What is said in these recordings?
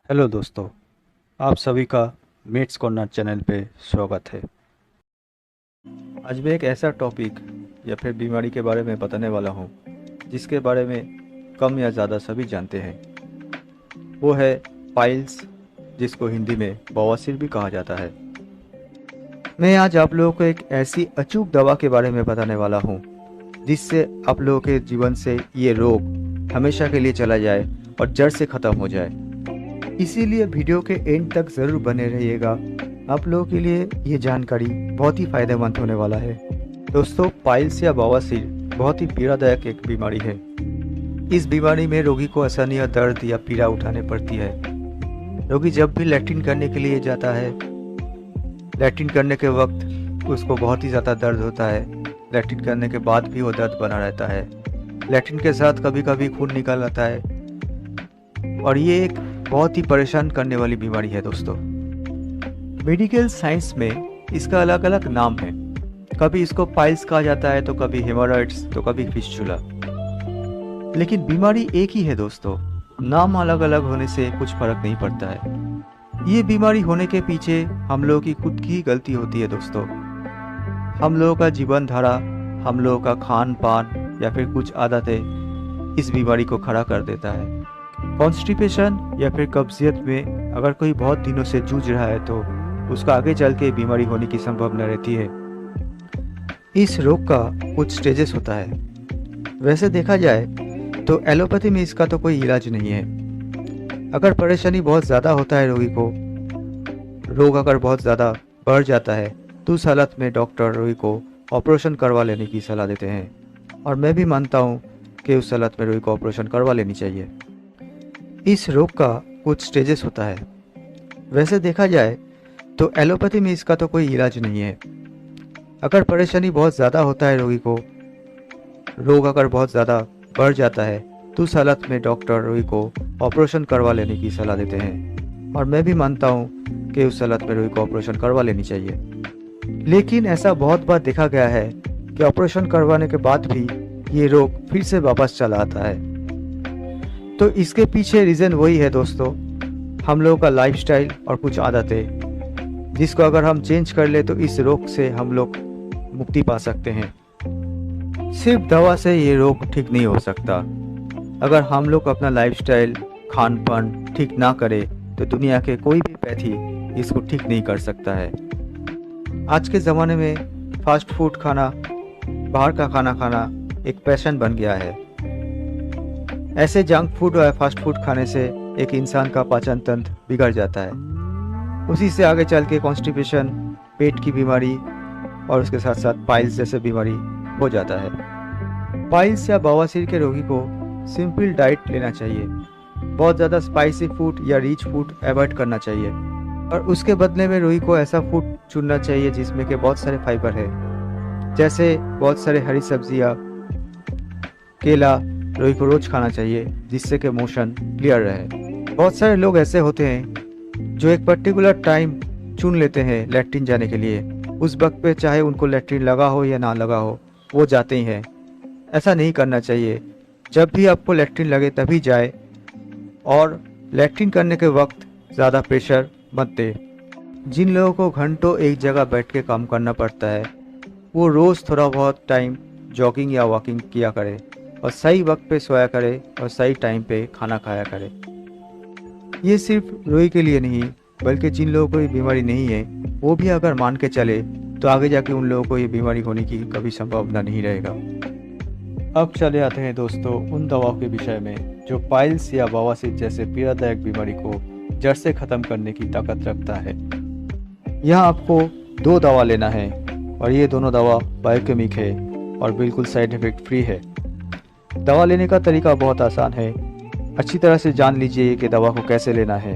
Hello दोस्तों, आप सभी का मेट्स कॉर्नर चैनल पे स्वागत है। आज मैं एक ऐसा टॉपिक या फिर बीमारी के बारे में बताने वाला हूँ जिसके बारे में कम या ज़्यादा सभी जानते हैं। वो है पाइल्स, जिसको हिंदी में बवासीर भी कहा जाता है। मैं आज आप लोगों को एक ऐसी अचूक दवा के बारे में बताने वाला हूँ जिससे आप लोगों के जीवन से ये रोग हमेशा के लिए चला जाए और जड़ से ख़त्म हो जाए। इसीलिए वीडियो के एंड तक ज़रूर बने रहिएगा। आप लोगों के लिए ये जानकारी बहुत ही फायदेमंद होने वाला है। दोस्तों, पाइल्स या बवासीर बहुत ही पीड़ादायक एक बीमारी है। इस बीमारी में रोगी को आसानी या दर्द या पीड़ा उठाने पड़ती है। रोगी जब भी लैट्रिन करने के लिए जाता है, लैट्रिन करने के वक्त उसको बहुत ही ज़्यादा दर्द होता है। लैट्रिन करने के बाद भी वो दर्द बना रहता है। लैट्रिन के साथ कभी कभी खून निकल आता है और ये एक बहुत ही परेशान करने वाली बीमारी है। दोस्तों, मेडिकल साइंस में इसका अलग अलग नाम है। कभी इसको पाइल्स कहा जाता है, तो कभी हेमोरॉइड्स, तो कभी फिस्चुला। लेकिन बीमारी एक ही है दोस्तों, नाम अलग अलग होने से कुछ फर्क नहीं पड़ता है। ये बीमारी होने के पीछे हम लोगों की खुद की गलती होती है दोस्तों। हम लोगों का जीवन धारा, हम लोगों का खान पान या फिर कुछ आदतें इस बीमारी को खड़ा कर देता है। कॉन्स्टिपेशन या फिर कब्जियत में अगर कोई बहुत दिनों से जूझ रहा है तो उसका आगे चल के बीमारी होने की संभावना रहती है। इस रोग का कुछ स्टेजेस होता है। वैसे देखा जाए तो एलोपैथी में इसका तो कोई इलाज नहीं है। अगर परेशानी बहुत ज़्यादा होता है रोगी को, रोग अगर बहुत ज़्यादा बढ़ जाता है, तो उस हालत में डॉक्टर रोगी को ऑपरेशन करवा लेने की सलाह देते हैं। और मैं भी मानता हूँ कि उस हालत में रोगी को ऑपरेशन करवा लेनी चाहिए। इस रोग का कुछ स्टेजेस होता है। वैसे देखा जाए तो एलोपैथी में इसका तो कोई इलाज नहीं है। अगर परेशानी बहुत ज़्यादा होता है रोगी को, रोग अगर बहुत ज़्यादा बढ़ जाता है, तो उस हालत में डॉक्टर रोगी को ऑपरेशन करवा लेने की सलाह देते हैं। और मैं भी मानता हूँ कि उस हालत में रोगी को ऑपरेशन करवा लेनी चाहिए। लेकिन ऐसा बहुत बार देखा गया है कि ऑपरेशन करवाने के बाद भी ये रोग फिर से वापस चला आता है। तो इसके पीछे रीज़न वही है दोस्तों, हम लोगों का लाइफस्टाइल और कुछ आदतें, जिसको अगर हम चेंज कर ले तो इस रोग से हम लोग मुक्ति पा सकते हैं। सिर्फ दवा से ये रोग ठीक नहीं हो सकता। अगर हम लोग अपना लाइफस्टाइल, खान पान ठीक ना करें तो दुनिया के कोई भी पैथी इसको ठीक नहीं कर सकता है। आज के ज़माने में फास्ट फूड खाना, बाहर का खाना खाना एक पैशन बन गया है। ऐसे जंक फूड और फास्ट फूड खाने से एक इंसान का पाचन तंत्र बिगड़ जाता है। उसी से आगे चल के कॉन्स्टिपेशन, पेट की बीमारी और उसके साथ साथ पाइल्स जैसे बीमारी हो जाता है। पाइल्स या बवासीर के रोगी को सिंपल डाइट लेना चाहिए। बहुत ज़्यादा स्पाइसी फूड या रिच फूड अवॉइड करना चाहिए और उसके बदले में रोगी को ऐसा फूड चुनना चाहिए जिसमें के बहुत सारे फाइबर है, जैसे बहुत सारे हरी सब्जियाँ, केला रोगी को रोज खाना चाहिए, जिससे कि मोशन क्लियर रहे। बहुत सारे लोग ऐसे होते हैं जो एक पर्टिकुलर टाइम चुन लेते हैं लैट्रिन जाने के लिए। उस वक्त पे चाहे उनको लैट्रिन लगा हो या ना लगा हो, वो जाते ही हैं। ऐसा नहीं करना चाहिए। जब भी आपको लैट्रिन लगे तभी जाए और लैट्रिन करने के वक्त ज़्यादा प्रेशर मत दे। जिन लोगों को घंटों एक जगह बैठ के काम करना पड़ता है, वो रोज़ थोड़ा बहुत टाइम जॉगिंग या वॉकिंग किया करे और सही वक्त पे सोया करे और सही टाइम पे खाना खाया करे। ये सिर्फ रोगी के लिए नहीं, बल्कि जिन लोगों को ये बीमारी नहीं है वो भी अगर मान के चले तो आगे जाके उन लोगों को ये बीमारी होने की कभी संभावना नहीं रहेगा। अब चले आते हैं दोस्तों उन दवाओं के विषय में जो पाइल्स या बवासीर जैसे पीड़ादायक बीमारी को जड़ से ख़त्म करने की ताकत रखता है। यहाँ आपको 2 दवा लेना है और ये दोनों दवा बायोकेमिक है और बिल्कुल साइड इफ़ेक्ट फ्री है। दवा लेने का तरीका बहुत आसान है। अच्छी तरह से जान लीजिए कि दवा को कैसे लेना है।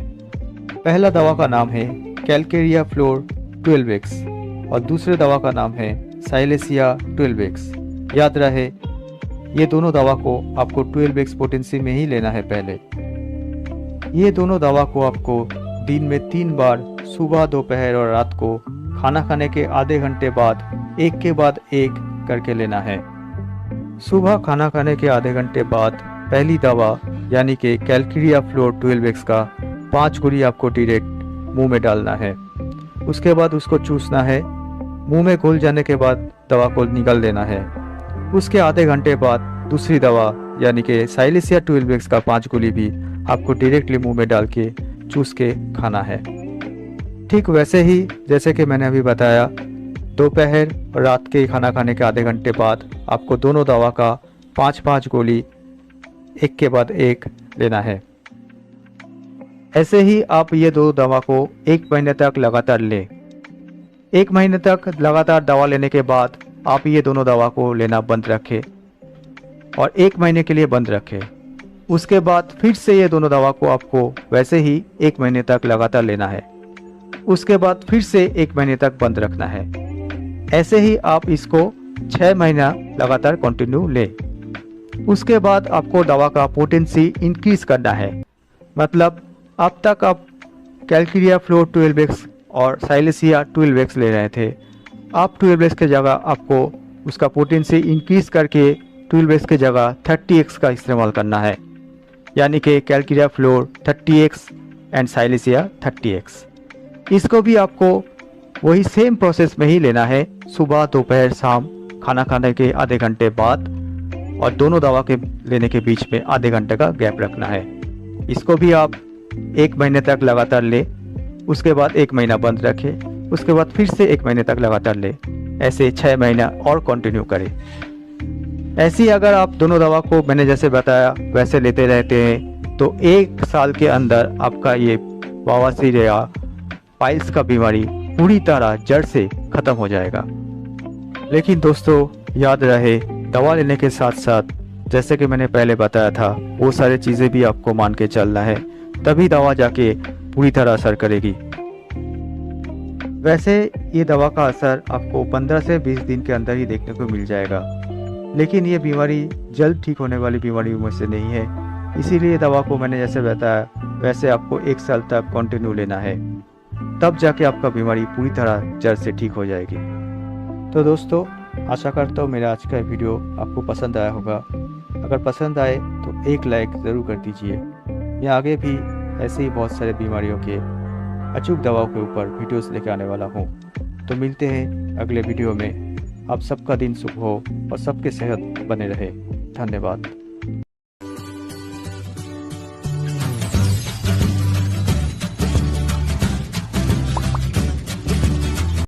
पहला दवा का नाम है कैलकेरिया फ्लोर 12x और दूसरे दवा का नाम है साइलेसिया 12x। याद रहे, ये दोनों दवा को आपको 12x पोटेंसी में ही लेना है। पहले ये दोनों दवा को आपको दिन में 3 बार, सुबह, दोपहर और रात को खाना खाने के आधे घंटे बाद एक के बाद एक करके लेना है। सुबह खाना खाने के आधे घंटे बाद पहली दवा यानी कि कैलकेरिया फ्लोर 12x का 5 गोली आपको डायरेक्ट मुंह में डालना है। उसके बाद उसको चूसना है। मुंह में घुल जाने के बाद दवा को निगल देना है। उसके आधे घंटे बाद दूसरी दवा यानी कि साइलेसिया 12x का 5 गोली भी आपको डायरेक्टली मुंह में डाल के चूस के खाना है। ठीक वैसे ही जैसे कि मैंने अभी बताया, दोपहर और रात के खाना खाने के आधे घंटे बाद आपको दोनों दवा का 5-5 गोली एक के बाद एक लेना है। ऐसे ही आप ये 2 दवा को 1 महीने तक लगातार लें। 1 महीने तक लगातार दवा लेने के बाद आप ये दोनों दवा को लेना बंद रखें और 1 महीने के लिए बंद रखें। उसके बाद फिर से ये दोनों दवा को आपको वैसे ही 1 महीने तक लगातार लेना है। उसके बाद फिर से 1 महीने तक बंद रखना है। ऐसे ही आप इसको 6 महीना लगातार कंटिन्यू लें। उसके बाद आपको दवा का पोटेंसी इंक्रीज करना है। मतलब अब तक आप कैलकिरिया फ्लोर 12x और साइलेसिया 12x ले रहे थे। आप 12x के जगह आपको उसका पोटेंसी इंक्रीज करके 12x के जगह 30x का इस्तेमाल करना है। यानी कि कैलकिरिया floor 30x and Silesia 30x। इसको भी आपको वही सेम प्रोसेस में ही लेना है। सुबह, दोपहर, शाम खाना खाने के आधे घंटे बाद और दोनों दवा के लेने के बीच में आधे घंटे का गैप रखना है। इसको भी आप 1 महीने तक लगातार ले। उसके बाद 1 महीना बंद रखें। उसके बाद फिर से 1 महीने तक लगातार ले। ऐसे 6 महीना और कंटिन्यू करें। ऐसी अगर आप दोनों दवा को मैंने जैसे बताया वैसे लेते रहते हैं तो 1 साल के अंदर आपका ये बवासीर या पाइल्स का बीमारी पूरी तरह जड़ से ख़त्म हो जाएगा। लेकिन दोस्तों याद रहे, दवा लेने के साथ साथ जैसे कि मैंने पहले बताया था वो सारी चीज़ें भी आपको मान के चलना है, तभी दवा जाके पूरी तरह असर करेगी। वैसे ये दवा का असर आपको 15 से 20 दिन के अंदर ही देखने को मिल जाएगा, लेकिन ये बीमारी जल्द ठीक होने वाली बीमारियों में से नहीं है। इसीलिए दवा को मैंने जैसे बताया वैसे आपको 1 साल तक कंटिन्यू लेना है, तब जाके आपका बीमारी पूरी तरह जड़ से ठीक हो जाएगी। तो दोस्तों आशा करता हूँ मेरा आज का वीडियो आपको पसंद आया होगा। अगर पसंद आए तो एक लाइक ज़रूर कर दीजिए। मैं आगे भी ऐसे ही बहुत सारे बीमारियों के अचूक दवाओं के ऊपर वीडियोस लेकर आने वाला हूँ। तो मिलते हैं अगले वीडियो में। आप सबका दिन शुभ हो और सबके सेहत बने रहे। धन्यवाद।